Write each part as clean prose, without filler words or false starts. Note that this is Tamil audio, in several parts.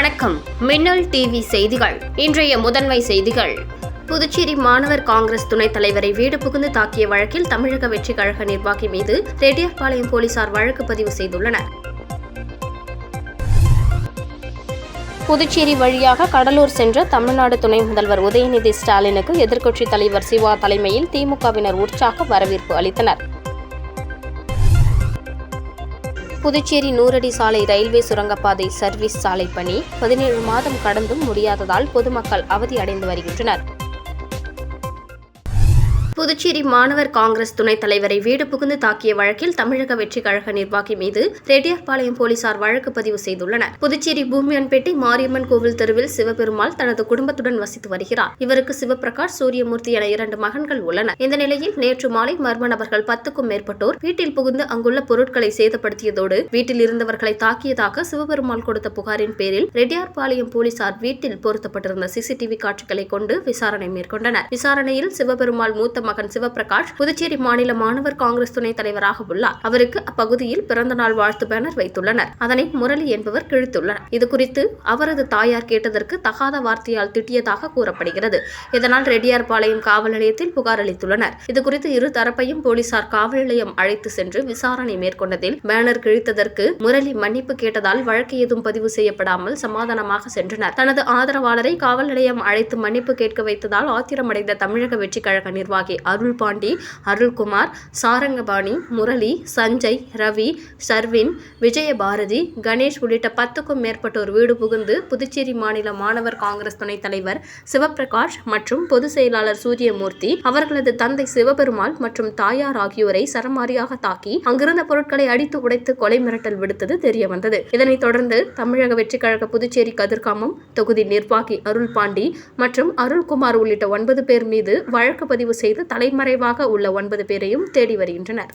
வணக்கம். மின்னல் டிவி செய்திகள். இன்றைய முதன்மை செய்திகள். புதுச்சேரி மாணவர் காங்கிரஸ் துணைத் தலைவரை வீடு புகுந்து தாக்கிய வழக்கில் தமிழக வெற்றிக் கழக நிர்வாகி மீது ரெட்டியார்பாளையம் போலீசார் வழக்கு பதிவு செய்துள்ளனர். புதுச்சேரி வழியாக கடலூர் சென்ற தமிழ்நாடு துணை முதல்வர் உதயநிதி ஸ்டாலினுக்கு எதிர்க்கட்சித் தலைவர் சிவா தலைமையில் திமுகவினர் உற்சாக வரவேற்பு அளித்தனர். புதுச்சேரி நூறடி சாலை ரயில்வே சுரங்கப்பாதை சர்வீஸ் சாலை பணி 17 மாதம் கடந்தும் முடியாததால் பொதுமக்கள் அவதி அடைந்து வருகின்றனர். புதுச்சேரி மாணவர் காங்கிரஸ் துணைத் தலைவரை வீடு புகுந்து தாக்கிய வழக்கில் தமிழக வெற்றிக் கழக நிர்வாகி மீது ரெட்டியார்பாளையம் போலீசார் வழக்கு பதிவு செய்துள்ளனர். புதுச்சேரி பூமியான்பேட்டை மாரியம்மன் கோவில் தெருவில் சிவபெருமாள் தனது குடும்பத்துடன் வசித்து வருகிறார். இவருக்கு சிவபிரகாஷ், சூரியமூர்த்தி என 2 மகன்கள் உள்ளனர். இந்த நிலையில் நேற்று மாலை மர்ம நபர்கள் 10க்கும் மேற்பட்டோர் வீட்டில் புகுந்து அங்குள்ள பொருட்களை சேதப்படுத்தியதோடு வீட்டில் இருந்தவர்களை தாக்கியதாக சிவபெருமாள் கொடுத்த புகாரின் பேரில் ரெட்டியார்பாளையம் போலீசார் வீட்டில் பொருத்தப்பட்டிருந்த சிசிடிவி காட்சிகளை கொண்டு விசாரணை மேற்கொண்டனர். விசாரணையில் சிவபெருமாள் மூத்த மகன் சிவபிரகாஷ் புதுச்சேரி மாநில மாணவர் காங்கிரஸ் துணைத் தலைவராக உள்ளார். அவருக்கு அப்பகுதியில் பிறந்தநாள் வாழ்த்து பேனர் வைத்துள்ளனர். அதனை முரளி என்பவர் கிழித்துள்ளார். இதுகுறித்து அவரது தாயார் கேட்டதற்கு தகாத வார்த்தையால் திட்டியதாக கூறப்படுகிறது. இதனால் ரெட்டியார்பாளையம் காவல் நிலையத்தில் புகார் அளித்துள்ளனர். இதுகுறித்து இரு தரப்பையும் போலீசார் காவல் நிலையம் அழைத்து சென்று விசாரணை மேற்கொண்டதில் பேனர் கிழித்ததற்கு முரளி மன்னிப்பு கேட்டதால் வழக்கு ஏதும் பதிவு செய்யப்படாமல் சமாதானமாக சென்றனர். தனது ஆதரவாளரை காவல் நிலையம் அழைத்து மன்னிப்பு கேட்க வைத்ததால் ஆத்திரமடைந்த தமிழக வெற்றிக் கழக நிர்வாகி அருள்பாண்டி, அருள்குமார், சாரங்கபாணி, முரளி, சஞ்சய், ரவி, சர்வின், விஜயபாரதி, கணேஷ் உள்ளிட்ட 10க்கும் மேற்பட்டோர் வீடு புகுந்து புதுச்சேரி மாநில மாணவர் காங்கிரஸ் துணைத் தலைவர் சிவபிரகாஷ் மற்றும் பொதுச் செயலாளர் சூரியமூர்த்தி, அவர்களது தந்தை சிவபெருமாள் மற்றும் தாயார் ஆகியோரை சரமாரியாக தாக்கி அங்கிருந்த பொருட்களை அடித்து உடைத்து கொலை மிரட்டல் விடுத்தது தெரியவந்தது. இதனைத் தொடர்ந்து தமிழக வெற்றிக் கழக புதுச்சேரி கதிர்காமம் தொகுதி நிர்வாகி அருள்பாண்டி மற்றும் அருள்குமார் உள்ளிட்ட 9 பேர் மீது வழக்கு பதிவு செய்து தலைமறைவாக உள்ள 9 பேரையும் தேடி வருகின்றனர்.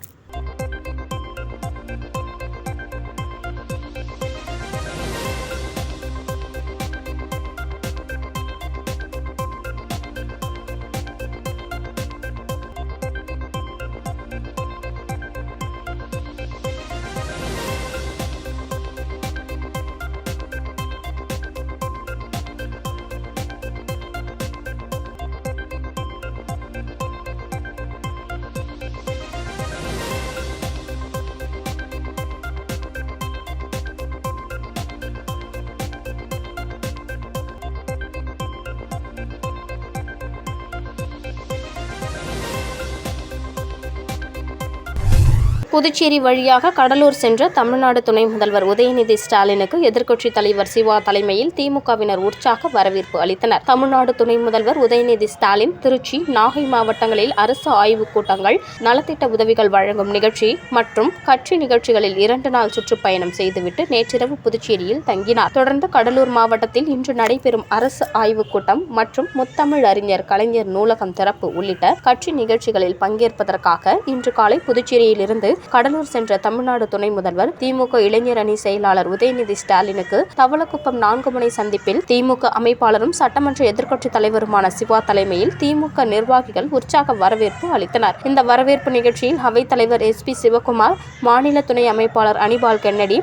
புதுச்சேரி வழியாக கடலூர் சென்ற தமிழ்நாடு துணை முதல்வர் உதயநிதி ஸ்டாலினுக்கு எதிர்க்கட்சித் தலைவர் சிவா தலைமையில் திமுகவினர் உற்சாக வரவேற்பு அளித்தனர். தமிழ்நாடு துணை முதல்வர் உதயநிதி ஸ்டாலின் திருச்சி, நாகை மாவட்டங்களில் அரசு ஆய்வுக் கூட்டங்கள், நலத்திட்ட உதவிகள் வழங்கும் நிகழ்ச்சி மற்றும் கட்சி நிகழ்ச்சிகளில் 2 நாள் சுற்றுப்பயணம் செய்துவிட்டு நேற்றிரவு புதுச்சேரியில் தங்கினார். தொடர்ந்து கடலூர் மாவட்டத்தில் இன்று நடைபெறும் அரசு ஆய்வுக் கூட்டம் மற்றும் முத்தமிழ் அறிஞர் கலைஞர் நூலகம் திறப்பு உள்ளிட்ட கட்சி நிகழ்ச்சிகளில் பங்கேற்பதற்காக இன்று காலை புதுச்சேரியில் இருந்து கடலூர் சென்ற தமிழ்நாடு துணை முதல்வர் திமுக இளைஞர் அணி செயலாளர் உதயநிதி ஸ்டாலினுக்கு தவளக்குப்பம் 4 முனை சந்திப்பில் திமுக அமைப்பாளரும் சட்டமன்ற எதிர்க்கட்சித் தலைவருமான சிவா தலைமையில் திமுக நிர்வாகிகள் உற்சாக வரவேற்பு அளித்தனர். இந்த வரவேற்பு நிகழ்ச்சியில் அவைத் தலைவர் SP சிவகுமார், மாநில துணை அமைப்பாளர் அனிபால் கென்னடி,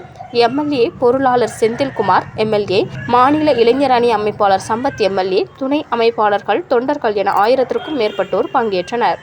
MLA பொருளாளர் செந்தில்குமார் MLA, மாநில இளைஞர் அணி அமைப்பாளர் சம்பத் MLA, துணை அமைப்பாளர்கள், தொண்டர்கள் என 1000க்கும் மேற்பட்டோர் பங்கேற்றனர்.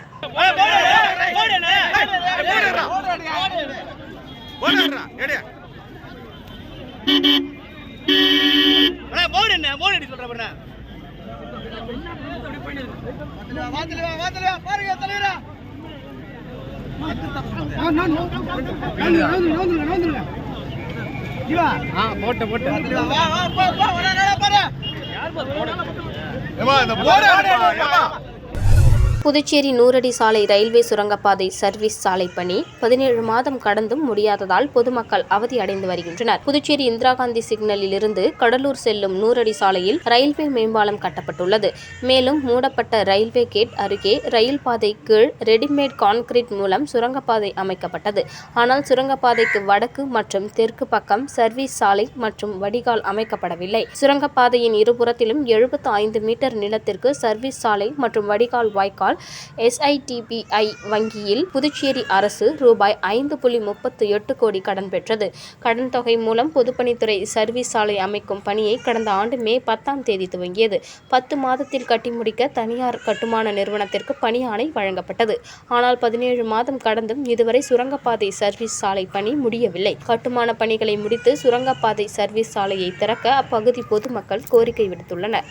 புதுச்சேரி நூறடி சாலை ரயில்வே சுரங்கப்பாதை சர்வீஸ் சாலை பணி 17 மாதம் கடந்தும் முடியாததால் பொதுமக்கள் அவதி அடைந்து வருகின்றனர். புதுச்சேரி இந்திரா காந்தி சிக்னலில் இருந்து கடலூர் செல்லும் நூறடி சாலையில் ரயில்வே மேம்பாலம் கட்டப்பட்டுள்ளது. மேலும் மூடப்பட்ட ரயில்வே கேட் அருகே ரயில் பாதை கீழ் ரெடிமேட் கான்கிரீட் மூலம் சுரங்கப்பாதை அமைக்கப்பட்டது. ஆனால் சுரங்கப்பாதைக்கு வடக்கு மற்றும் தெற்கு பக்கம் சர்வீஸ் சாலை மற்றும் வடிகால் அமைக்கப்படவில்லை. சுரங்கப்பாதையின் இருபுறத்திலும் 75 மீட்டர் நீளத்திற்கு சர்வீஸ் சாலை மற்றும் வடிகால் வாய்க்கால் காரணத்தினால் SITBI வங்கியில் புதுச்சேரி அரசு ரூபாய் 5.38 கோடி கடன் பெற்றது. கடன் தொகை மூலம் பொதுப்பணித்துறை சர்வீஸ் சாலை அமைக்கும் பணியை கடந்த ஆண்டு மே 10ஆம் தேதி துவங்கியது. 10 மாதத்தில் கட்டி முடிக்க தனியார் கட்டுமான நிறுவனத்திற்கு பணி ஆணை வழங்கப்பட்டது. ஆனால் 17 மாதம் கடந்தும் இதுவரை சுரங்கப்பாதை சர்வீஸ் சாலை பணி முடியவில்லை. கட்டுமான பணிகளை முடித்து சுரங்கப்பாதை சர்வீஸ் சாலையை திறக்க அப்பகுதி பொதுமக்கள் கோரிக்கை விடுத்துள்ளனர்.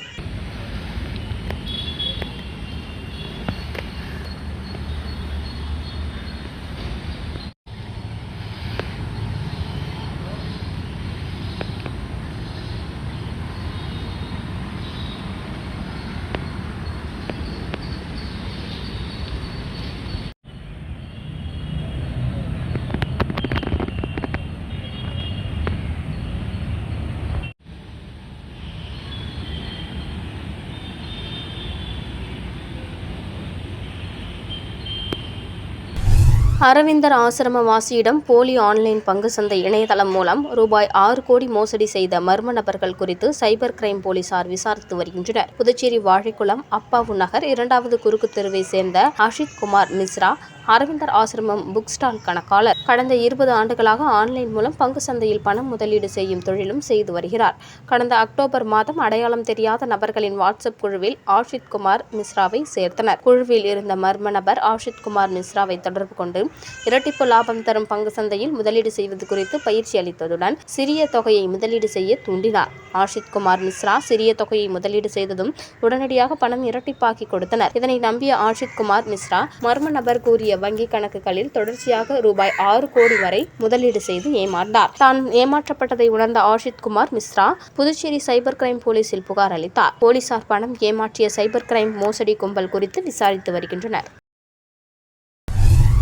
அரவிந்தர் ஆசிரமவாசியிடம் போலி ஆன்லைன் பங்கு சந்தை இணையதளம் மூலம் ரூபாய் 6 கோடி மோசடி செய்த மர்ம நபர்கள் குறித்து சைபர் கிரைம் போலீசார் விசாரித்து வருகின்றனர். புதுச்சேரி வாழைக்குளம் அப்பாவு நகர் 2வது குறுக்கு தெருவை சேர்ந்த அஷித் குமார் மிஸ்ரா அரவிந்தர் ஆசிரமம் புக் ஸ்டால் கணக்காளர். கடந்த 20 ஆண்டுகளாக ஆன்லைன் மூலம் பங்கு சந்தையில் பணம் முதலீடு செய்யும் தொழிலும் செய்து வருகிறார். கடந்த அக்டோபர் மாதம் அடையாளம் தெரியாத நபர்களின் வாட்ஸ்அப் குழுவில் ஆஷித் குமார் மிஸ்ராவை சேர்த்தனர். குழுவில் இருந்த மர்ம நபர் ஆஷித் குமார் மிஸ்ராவை தொடர்பு கொண்டு இரட்டிப்பு லாபம் தரும் பங்கு சந்தையில் முதலீடு செய்வது குறித்து பயிற்சி அளித்ததுடன் சிறிய தொகையை முதலீடு செய்ய தூண்டினார். ஆஷித் குமார் மிஸ்ரா சிறிய தொகையை முதலீடு செய்ததும் உடனடியாக பணம் இரட்டிப்பாக்கி கொடுத்தனர். இதனை நம்பிய ஆஷித் குமார் மிஸ்ரா மர்ம நபர் கூறிய வங்கி கணக்குகளில் தொடர்ச்சியாக ரூபாய் 6 கோடி வரை முதலீடு செய்து ஏமாந்தார். தான் ஏமாற்றப்பட்டதை உணர்ந்த ஆஷித் குமார் மிஸ்ரா புதுச்சேரி சைபர் கிரைம் போலீசில் புகார் அளித்தார். போலீசார் பணம் ஏமாற்றிய சைபர் கிரைம் மோசடி கும்பல் குறித்து விசாரித்து வருகின்றனர்.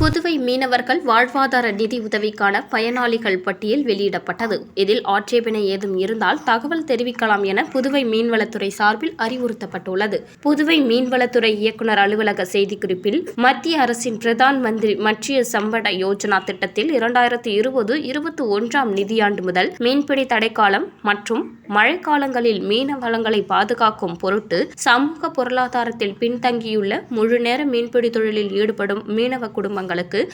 புதுவை மீனவர்கள் வாழ்வாதார நிதி உதவிக்கான பயனாளிகள் பட்டியல் வெளியிடப்பட்டது. இதில் ஆட்சேபனை ஏதும் இருந்தால் தகவல் தெரிவிக்கலாம் என புதுவை மீன்வளத்துறை சார்பில் அறிவுறுத்தப்பட்டுள்ளது. புதுவை மீன்வளத்துறை இயக்குநர் அலுவலக செய்திக்குறிப்பில் மத்திய அரசின் பிரதான் மந்திரி மத்ஸ்ய சம்பட யோஜனா திட்டத்தில் 2020-21ஆம் நிதியாண்டு முதல் மீன்பிடி தடைக்காலம் மற்றும் மழைக்காலங்களில் மீன வளங்களை பாதுகாக்கும் பொருட்டு சமூக பொருளாதாரத்தில் பின்தங்கியுள்ள முழுநேர மீன்பிடி தொழிலில் ஈடுபடும் மீனவ குடும்பங்கள்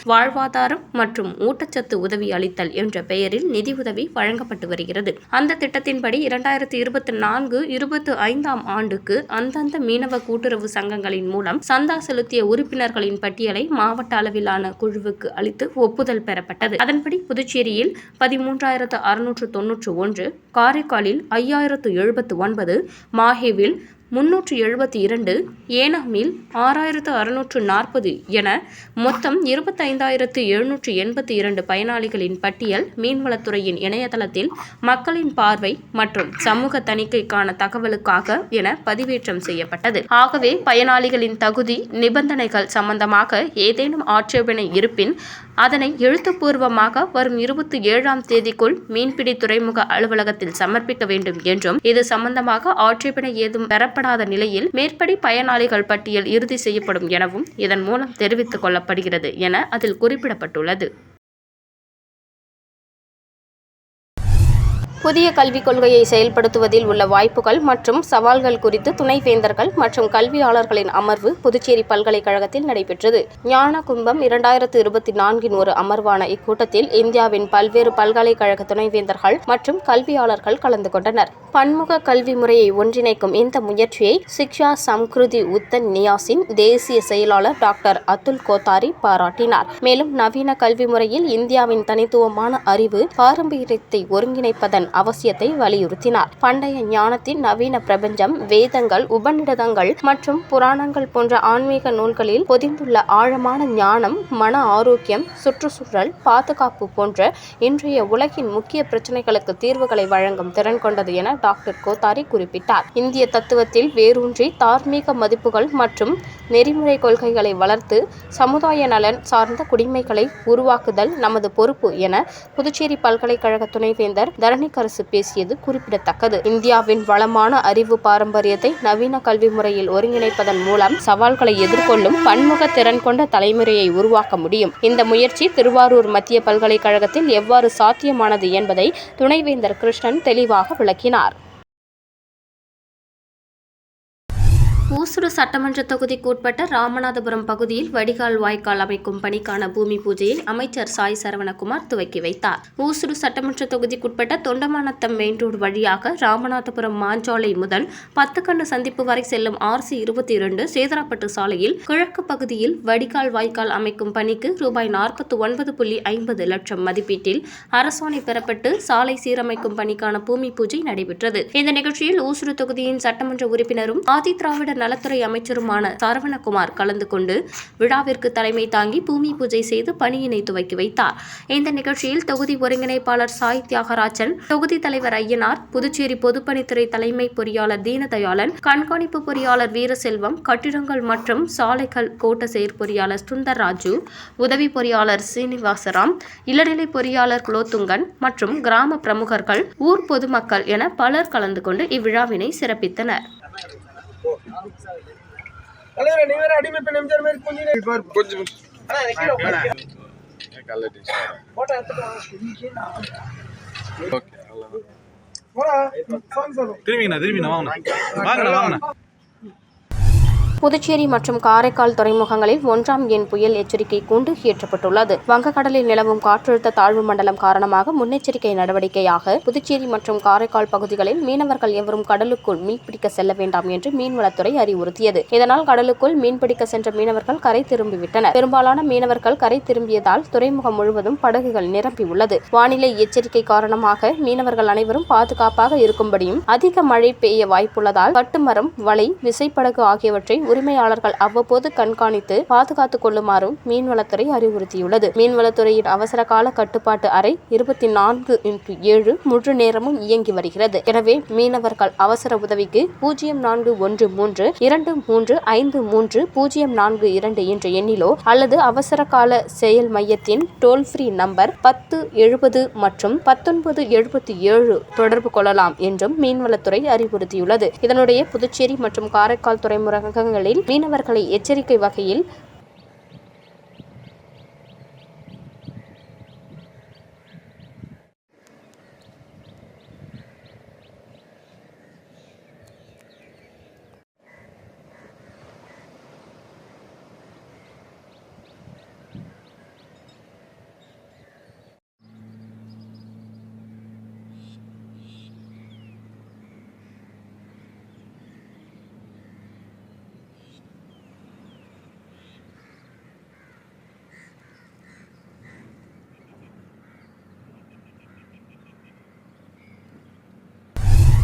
வாழ்வாதாரம் மற்றும் ஊட்டச்சத்து உதவி அளித்தல் என்ற பெயரில் நிதியுதவி வழங்கப்பட்டு வருகிறது. அந்த திட்டத்தின்படி 2024-25ஆம் ஆண்டுக்கு அந்தந்த மீனவ கூட்டுறவு சங்கங்களின் மூலம் சந்தா செலுத்திய உறுப்பினர்களின் பட்டியலை மாவட்ட அளவிலான குழுவுக்கு அளித்து ஒப்புதல் பெறப்பட்டது. அதன்படி புதுச்சேரியில் 13,691, காரைக்காலில் 5,079, மாஹேவில் 372, ஏனாமில் 6,640 என மொத்தம் 25,782 பயனாளிகளின் பட்டியல் மீன்வளத்துறையின் இணையதளத்தில் மக்களின் பார்வை மற்றும் சமூக தணிக்கைக்கான தகவலுக்காக என பதிவேற்றம் செய்யப்பட்டது. ஆகவே பயனாளிகளின் தகுதி நிபந்தனைகள் சம்பந்தமாக ஏதேனும் ஆட்சேபனை இருப்பின் அதனை எழுத்துப்பூர்வமாக வரும் 27ஆம் தேதிக்குள் மீன்பிடி துறைமுக அலுவலகத்தில் சமர்ப்பிக்க வேண்டும் என்றும் இது சம்பந்தமாக ஆட்சேபனை ஏதும் பெறப்படாத நிலையில் மேற்படி பயனாளிகள் பட்டியல் இறுதி செய்யப்படும் எனவும் இதன் மூலம் தெரிவித்துக் கொள்ளப்படுகிறது என அதில் குறிப்பிடப்பட்டுள்ளது. புதிய கல்விக் கொள்கையை செயல்படுத்துவதில் உள்ள வாய்ப்புகள் மற்றும் சவால்கள் குறித்து துணைவேந்தர்கள் மற்றும் கல்வியாளர்களின் அமர்வு புதுச்சேரி பல்கலைக்கழகத்தில் நடைபெற்றது. ஞான கும்பம் 2024 ஒரு அமர்வான இக்கூட்டத்தில் இந்தியாவின் பல்வேறு பல்கலைக்கழக துணைவேந்தர்கள் மற்றும் கல்வியாளர்கள் கலந்து கொண்டனர். பன்முக கல்வி முறையை ஒன்றிணைக்கும் இந்த முயற்சியை சிக்ஷா சம்கிருதி உத்தன் நியாஸின் தேசிய செயலாளர் டாக்டர் அதுல் கோத்தாரி பாராட்டினார். மேலும் நவீன கல்வி முறையில் இந்தியாவின் தனித்துவமான அறிவு பாரம்பரியத்தை ஒருங்கிணைப்பதன் அவசியத்தை வலியுறுத்தினார். பண்டைய ஞானத்தின் நவீன பிரபஞ்சம், வேதங்கள், உபநிடதங்கள் மற்றும் புராணங்கள் போன்ற ஆன்மீக நூல்களில் பொதிந்துள்ள ஆழமான ஞானம், மன ஆரோக்கியம், சுற்றுச்சூழல் பாதுகாப்பு போன்ற இன்றைய உலகின் முக்கிய பிரச்சனைகளுக்கு தீர்வுகளை வழங்கும் திறன் கொண்டது என டாக்டர் கோத்தாரி குறிப்பிட்டார். இந்திய தத்துவத்தில் வேரூன்றி தார்மீக மதிப்புகள் மற்றும் நெறிமுறை கொள்கைகளை வளர்த்து சமுதாய நலன் சார்ந்த குடிமைகளை உருவாக்குதல் நமது பொறுப்பு என புதுச்சேரி பல்கலைக்கழக துணைவேந்தர் தரணிகரசு பேசியது குறிப்பிடத்தக்கது. இந்தியாவின் வளமான அறிவு பாரம்பரியத்தை நவீன கல்வி முறையில் ஒருங்கிணைப்பதன் மூலம் சவால்களை எதிர்கொள்ளும் பன்முக திறன் கொண்ட தலைமுறையை உருவாக்க முடியும். இந்த முயற்சி திருவாரூர் மத்திய பல்கலைக்கழகத்தில் எவ்வாறு சாத்தியமானது என்பதை துணைவேந்தர் கிருஷ்ணன் தெளிவாக விளக்கினார். ஊசுடு சட்டமன்ற தொகுதிக்கு உட்பட்ட ராமநாதபுரம் பகுதியில் வடிகால் வாய்க்கால் அமைக்கும் பணிக்கான பூமி பூஜையை அமைச்சர் சாய் சரவணகுமார் துவக்கி வைத்தார். ஊசுடு சட்டமன்ற தொகுதிக்குட்பட்ட தொண்டமாநத்தம் மெயின் ரோடு வழியாக ராமநாதபுரம் மாஞ்சாலை முதல் 10 கண்ணு சந்திப்பு வரை செல்லும் RC22 சேதராப்பட்டு சாலையில் கிழக்கு பகுதியில் வடிகால் வாய்க்கால் அமைக்கும் பணிக்கு ரூபாய் 49.50 லட்சம் மதிப்பீட்டில் அரசாணை பெறப்பட்டு சாலை சீரமைக்கும் பணிக்கான பூமி பூஜை நடைபெற்றது. இந்த நிகழ்ச்சியில் ஊசுடு தொகுதியின் சட்டமன்ற உறுப்பினரும் ஆதி திராவிட நலத்துறை அமைச்சருமான சரவணகுமார் கலந்து கொண்டு விழாவிற்கு தலைமை தாங்கி பூமி பூஜை செய்து பணியினை துவக்கி வைத்தார். இந்த நிகழ்ச்சியில் தொகுதி ஒருங்கிணைப்பாளர் சாய் தியாகராஜன், தொகுதி தலைவர் ஐயனார், புதுச்சேரி பொதுப்பணித்துறை தலைமை பொறியாளர் தீனதயாளன், கண்காணிப்பு பொறியாளர் வீரசெல்வம், கட்டிடங்கள் மற்றும் சாலைகள் கோட்ட செயற்பொறியாளர் சுந்தர்ராஜு, உதவி பொறியாளர் சீனிவாசராம், இளநிலை பொறியாளர் குலோத்துங்கன் மற்றும் கிராம பிரமுகர்கள், ஊர் பொதுமக்கள் என பலர் கலந்து கொண்டு இவ்விழாவினை சிறப்பித்தனர். புதுச்சேரி மற்றும் காரைக்கால் துறைமுகங்களில் 1ஆம் எண் புயல் எச்சரிக்கை கூண்டு ஏற்றப்பட்டுள்ளது. வங்கக்கடலில் நிலவும் காற்றழுத்த தாழ்வு மண்டலம் காரணமாக முன்னெச்சரிக்கை நடவடிக்கையாக புதுச்சேரி மற்றும் காரைக்கால் பகுதிகளில் மீனவர்கள் எவரும் கடலுக்குள் மீன்பிடிக்க செல்ல வேண்டாம் என்று மீன்வளத்துறை அறிவுறுத்தியது. இதனால் கடலுக்குள் மீன்பிடிக்க சென்ற மீனவர்கள் கரை திரும்பிவிட்டனர். பெரும்பாலான மீனவர்கள் கரை திரும்பியதால் துறைமுகம் முழுவதும் படகுகள் நிரம்பியுள்ளது. வானிலை எச்சரிக்கை காரணமாக மீனவர்கள் அனைவரும் பாதுகாப்பாக இருக்கும்படியும் அதிக மழை பெய்ய வாய்ப்புள்ளதால் கட்டுமரம், வலை, விசைப்படகு ஆகியவற்றை உரிமையாளர்கள் அவ்வப்போது கண்காணித்து பாதுகாத்துக் கொள்ளுமாறும் மீன்வளத்துறை அறிவுறுத்தியுள்ளது. மீன்வளத்துறையின் அவசர கால கட்டுப்பாட்டு அறை 24/7 முழு நேரமும் இயங்கி வருகிறது. எனவே மீனவர்கள் அவசர உதவிக்கு 0413-2353-042 என்ற எண்ணிலோ அல்லது அவசர கால செயல் மையத்தின் டோல் ஃப்ரீ நம்பர் 1070 மற்றும் 1977 தொடர்பு கொள்ளலாம் என்றும் மீன்வளத்துறை அறிவுறுத்தியுள்ளது. இதனுடைய புதுச்சேரி மற்றும் காரைக்கால் துறைமுகங்களில் மீனவர்களை எச்சரிக்கை வகையில்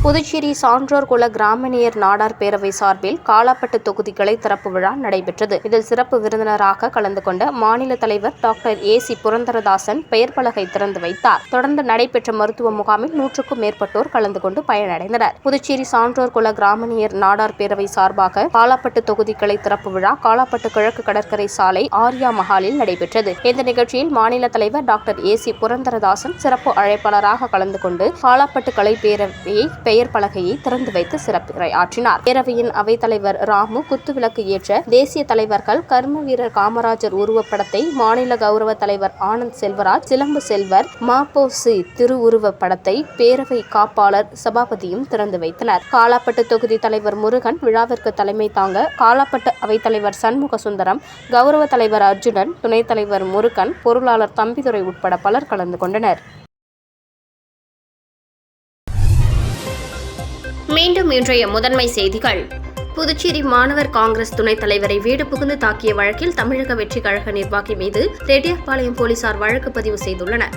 புதுச்சேரி சான்றோர் குல கிராமணியர் நாடார் பேரவை சார்பில் காலாப்பட்டு தொகுதி கிளை திறப்பு விழா நடைபெற்றது. இதில் சிறப்பு விருந்தினராக கலந்து கொண்ட மாநில தலைவர் டாக்டர் AC புரந்தரதாசன் பெயர் பலகை திறந்து வைத்தார். தொடர்ந்து நடைபெற்ற மருத்துவ முகாமில் 100க்கும் மேற்பட்டோர் கலந்து கொண்டு பயனடைந்தனர். புதுச்சேரி சான்றோர் குல கிராமணியர் நாடார் பேரவை சார்பாக காலாப்பட்டு தொகுதி கிளை திறப்பு விழா காலாப்பட்டு கிழக்கு கடற்கரை சாலை ஆர்யா மஹாலில் நடைபெற்றது. இந்த நிகழ்ச்சியில் மாநில தலைவர் டாக்டர் AC புரந்தரதாசன் சிறப்பு அழைப்பாளராக கலந்து கொண்டு காலாப்பட்டு கலை பேரவையை பெயர் பலகையை திறந்து வைத்து சிறப்புரை ஆற்றினார். பேரவையின் அவைத்தலைவர் ராமு குத்துவிளக்கு ஏற்ற தேசிய தலைவர்கள் கர்ம வீரர் காமராஜர் உருவப்படத்தை மாநில கௌரவ தலைவர் ஆனந்த் செல்வராஜ், சிலம்பு செல்வர், மாப்போசி திருவுருவ படத்தை பேரவை காப்பாளர் சபாபதியும் திறந்து வைத்தனர். காலாப்பட்டு தொகுதி தலைவர் முருகன் விழாவிற்கு தலைமை தாங்க காலாப்பட்டு அவைத்தலைவர் சண்முக சுந்தரம், கௌரவ தலைவர் அர்ஜுனன், துணைத் தலைவர் முருகன், பொருளாளர் தம்பிதுரை உட்பட பலர் கலந்து கொண்டனர். மீண்டும் இன்றைய முதன்மை செய்திகள். புதுச்சேரி மாணவர் காங்கிரஸ் துணைத் தலைவரை வீடு புகுந்து தாக்கிய வழக்கில் தமிழக வெற்றிக் கழக நிர்வாகி மீது ரெட்டியார்பாளையம் போலீசார் வழக்கு பதிவு செய்துள்ளனர்.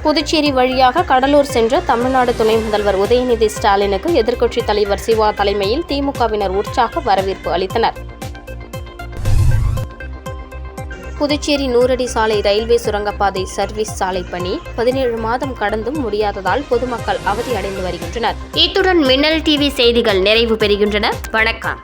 புதுச்சேரி வழியாக கடலூர் சென்ற தமிழ்நாடு துணை முதல்வர் உதயநிதி ஸ்டாலினுக்கு எதிர்க்கட்சித் தலைவர் சிவா தலைமையில் திமுகவினர் உற்சாக வரவேற்பு அளித்தனர். புதுச்சேரி 100 அடி சாலை ரயில்வே சுரங்கப்பாதை சர்வீஸ் சாலை பணி 17 மாதம் கடந்தும் முடியாததால் பொதுமக்கள் அவதி அடைந்து வருகின்றனர். இத்துடன் மின்னல் டிவி செய்திகள் நிறைவு பெறுகின்றன. வணக்கம்.